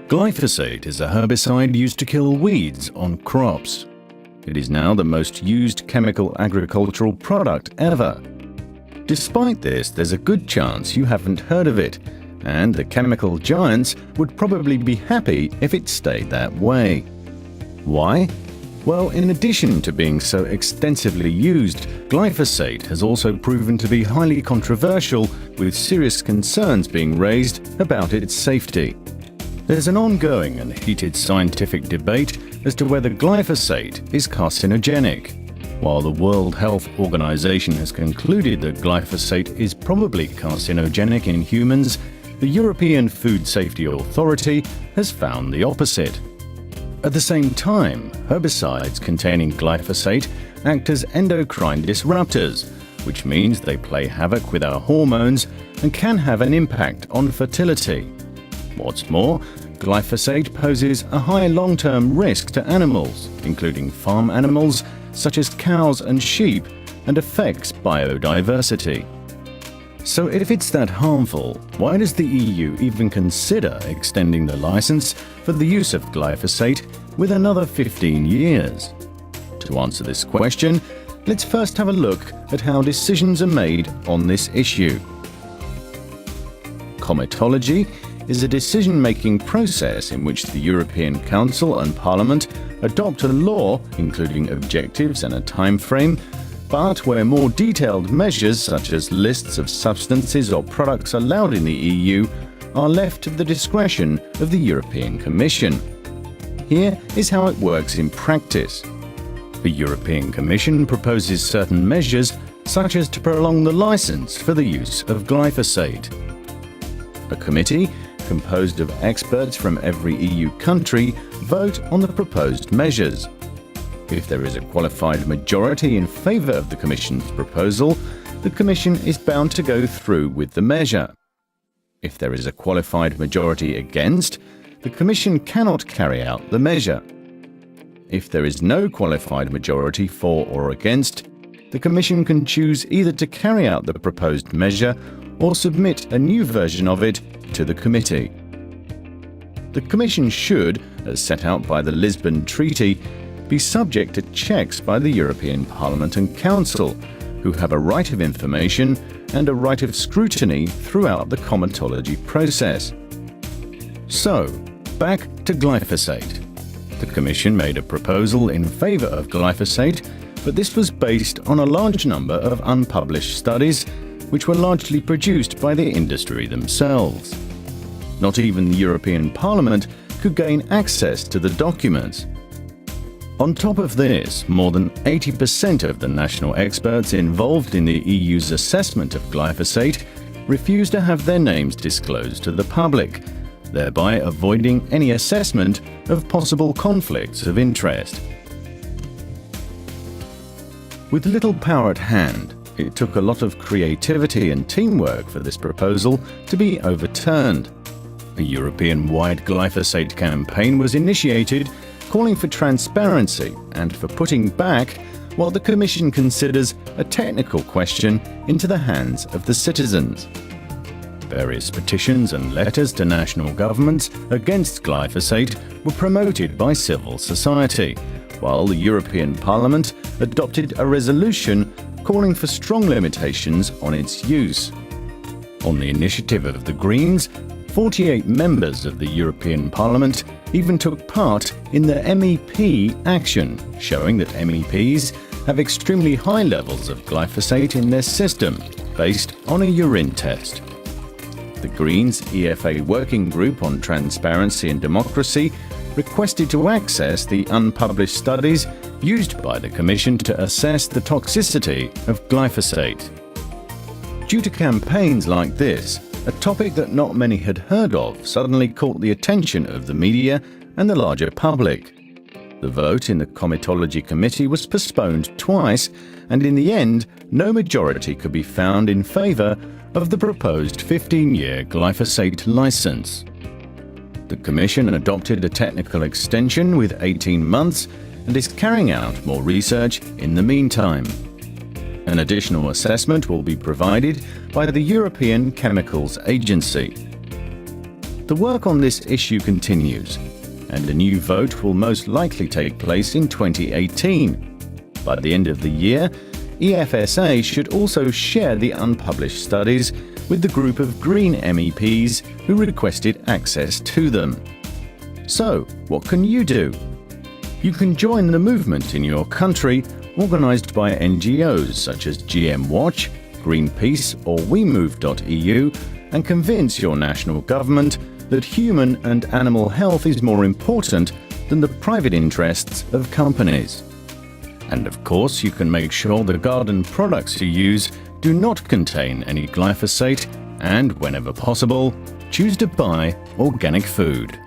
Glyphosate is a herbicide used to kill weeds on crops. It is now the most used chemical agricultural product ever. Despite this, there's a good chance you haven't heard of it, and the chemical giants would probably be happy if it stayed that way. Why? Well, in addition to being so extensively used, glyphosate has also proven to be highly controversial, with serious concerns being raised about its safety. There's an ongoing and heated scientific debate as to whether glyphosate is carcinogenic. While the World Health Organization has concluded that glyphosate is probably carcinogenic in humans, the European Food Safety Authority has found the opposite. At the same time, herbicides containing glyphosate act as endocrine disruptors, which means they play havoc with our hormones and can have an impact on fertility. What's more, glyphosate poses a high long-term risk to animals, including farm animals such as cows and sheep, and affects biodiversity. So if it's that harmful, why does the EU even consider extending the license for the use of glyphosate with another 15 years? To answer this question, let's first have a look at how decisions are made on this issue. Comitology is a decision-making process in which the European Council and Parliament adopt a law, including objectives and a time frame, but where more detailed measures such as lists of substances or products allowed in the EU are left to the discretion of the European Commission. Here is how it works in practice. The European Commission proposes certain measures, such as to prolong the license for the use of glyphosate. A committee, composed of experts from every EU country, vote on the proposed measures. If there is a qualified majority in favour of the Commission's proposal, the Commission is bound to go through with the measure. If there is a qualified majority against, the Commission cannot carry out the measure. If there is no qualified majority for or against, the Commission can choose either to carry out the proposed measure or submit a new version of it to the committee. The Commission should, as set out by the Lisbon Treaty, be subject to checks by the European Parliament and Council, who have a right of information and a right of scrutiny throughout the comitology process. So, back to glyphosate. The Commission made a proposal in favour of glyphosate, but this was based on a large number of unpublished studies, which were largely produced by the industry themselves. Not even the European Parliament could gain access to the documents. On top of this, more than 80% of the national experts involved in the EU's assessment of glyphosate refused to have their names disclosed to the public, thereby avoiding any assessment of possible conflicts of interest. With little power at hand, it took a lot of creativity and teamwork for this proposal to be overturned. A European-wide glyphosate campaign was initiated, calling for transparency and for putting back what the Commission considers a technical question into the hands of the citizens. Various petitions and letters to national governments against glyphosate were promoted by civil society, while the European Parliament adopted a resolution calling for strong limitations on its use. On the initiative of the Greens, 48 members of the European Parliament even took part in the MEP action, showing that MEPs have extremely high levels of glyphosate in their system, based on a urine test. The Greens' EFA Working Group on Transparency and Democracy requested to access the unpublished studies used by the Commission to assess the toxicity of glyphosate. Due to campaigns like this, a topic that not many had heard of suddenly caught the attention of the media and the larger public. The vote in the Comitology Committee was postponed twice, and in the end, no majority could be found in favour of the proposed 15-year glyphosate licence. The Commission adopted a technical extension with 18 months and is carrying out more research in the meantime. An additional assessment will be provided by the European Chemicals Agency. The work on this issue continues, and a new vote will most likely take place in 2018. By the end of the year, EFSA should also share the unpublished studies with the group of Green MEPs who requested access to them. So, what can you do? You can join the movement in your country, organised by NGOs such as GM Watch, Greenpeace or WeMove.eu, and convince your national government that human and animal health is more important than the private interests of companies. And of course, you can make sure the garden products you use do not contain any glyphosate, and whenever possible, choose to buy organic food.